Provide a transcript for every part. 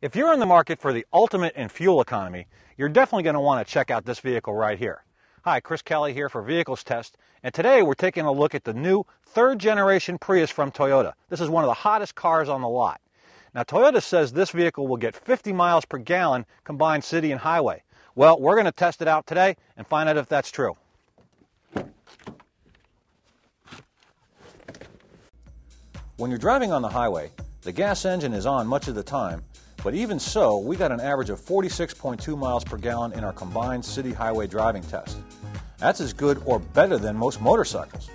If you're in the market for the ultimate in fuel economy, you're definitely going to want to check out this vehicle right here. Hi, Chris Kelly here for Vehicles Test, and today we're taking a look at the new third generation Prius from Toyota. This is one of the hottest cars on the lot. Now, Toyota says this vehicle will get 50 miles per gallon combined city and highway. Well, we're going to test it out today and find out if that's true. When you're driving on the highway, the gas engine is on much of the time, but even so, we got an average of 46.2 miles per gallon in our combined city highway driving test. That's as good or better than most motorcycles.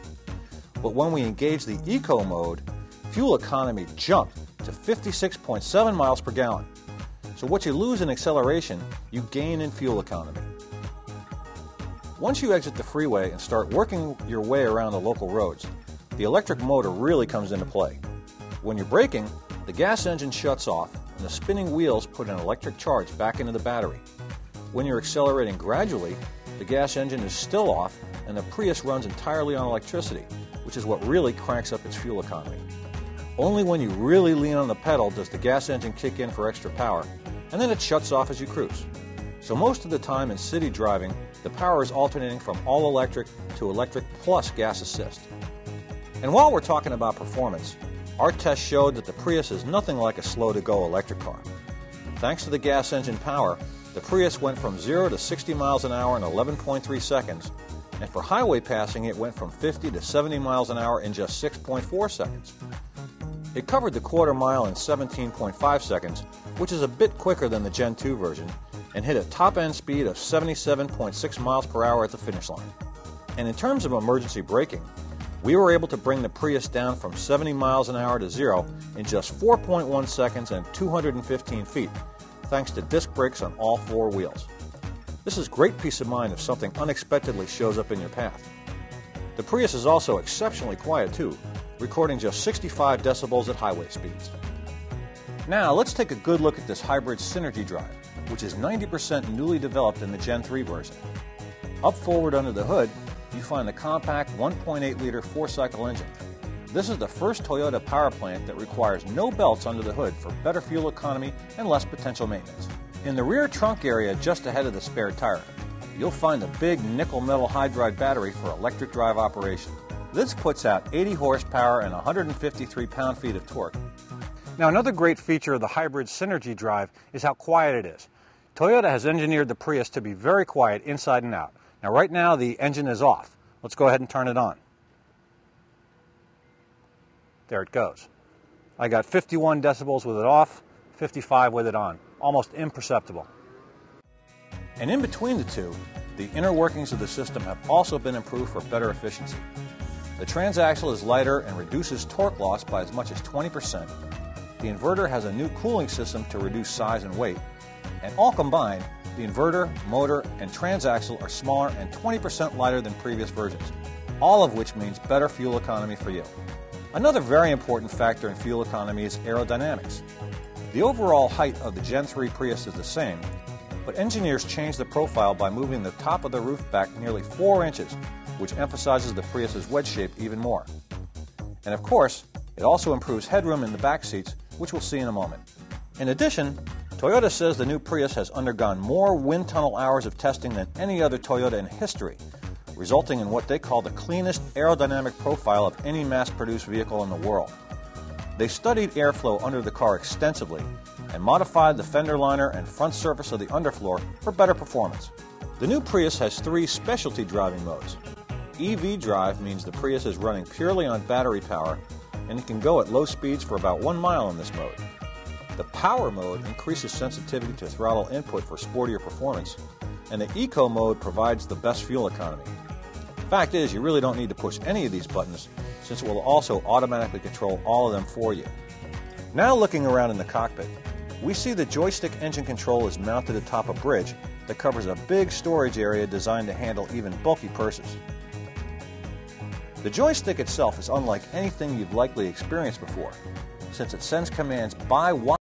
But when we engage the eco mode, fuel economy jumped to 56.7 miles per gallon. So what you lose in acceleration, you gain in fuel economy. Once you exit the freeway and start working your way around the local roads, the electric motor really comes into play. When you're braking, the gas engine shuts off and the spinning wheels put an electric charge back into the battery. When you're accelerating gradually, the gas engine is still off and the Prius runs entirely on electricity, which is what really cranks up its fuel economy. Only when you really lean on the pedal does the gas engine kick in for extra power, and then it shuts off as you cruise. So most of the time in city driving, the power is alternating from all electric to electric plus gas assist. And while we're talking about performance, our test showed that the Prius is nothing like a slow-to-go electric car. Thanks to the gas engine power, the Prius went from 0 to 60 miles an hour in 11.3 seconds, and for highway passing it went from 50 to 70 miles an hour in just 6.4 seconds. It covered the quarter mile in 17.5 seconds, which is a bit quicker than the Gen 2 version, and hit a top-end speed of 77.6 miles per hour at the finish line. And in terms of emergency braking, we were able to bring the Prius down from 70 miles an hour to 0 in just 4.1 seconds and 215 feet, thanks to disc brakes on all four wheels. This is great peace of mind if something unexpectedly shows up in your path. The Prius is also exceptionally quiet too, recording just 65 decibels at highway speeds. Now let's take a good look at this hybrid Synergy drive, which is 90% newly developed in the Gen 3 version. Up forward under the hood, you find the compact 1.8-liter four-cycle engine. This is the first Toyota power plant that requires no belts under the hood for better fuel economy and less potential maintenance. In the rear trunk area just ahead of the spare tire, you'll find the big nickel metal hydride battery for electric drive operation. This puts out 80 horsepower and 153 pound-feet of torque. Now, another great feature of the hybrid Synergy drive is how quiet it is. Toyota has engineered the Prius to be very quiet inside and out. Now, right now, the engine is off. Let's go ahead and turn it on. There it goes. I got 51 decibels with it off, 55 with it on. Almost imperceptible. And in between the two, the inner workings of the system have also been improved for better efficiency. The transaxle is lighter and reduces torque loss by as much as 20%. The inverter has a new cooling system to reduce size and weight. And all combined, the inverter, motor, and transaxle are smaller and 20% lighter than previous versions, all of which means better fuel economy for you. Another very important factor in fuel economy is aerodynamics. The overall height of the Gen 3 Prius is the same, but engineers changed the profile by moving the top of the roof back nearly 4 inches, which emphasizes the Prius's wedge shape even more. And of course, it also improves headroom in the back seats, which we'll see in a moment. In addition, Toyota says the new Prius has undergone more wind tunnel hours of testing than any other Toyota in history, resulting in what they call the cleanest aerodynamic profile of any mass-produced vehicle in the world. They studied airflow under the car extensively and modified the fender liner and front surface of the underfloor for better performance. The new Prius has 3 specialty driving modes. EV drive means the Prius is running purely on battery power, and it can go at low speeds for about 1 mile in this mode. The Power mode increases sensitivity to throttle input for sportier performance, and the Eco mode provides the best fuel economy. Fact is, you really don't need to push any of these buttons, since it will also automatically control all of them for you. Now looking around in the cockpit, we see the joystick engine control is mounted atop a bridge that covers a big storage area designed to handle even bulky purses. The joystick itself is unlike anything you've likely experienced before, since it sends commands by wire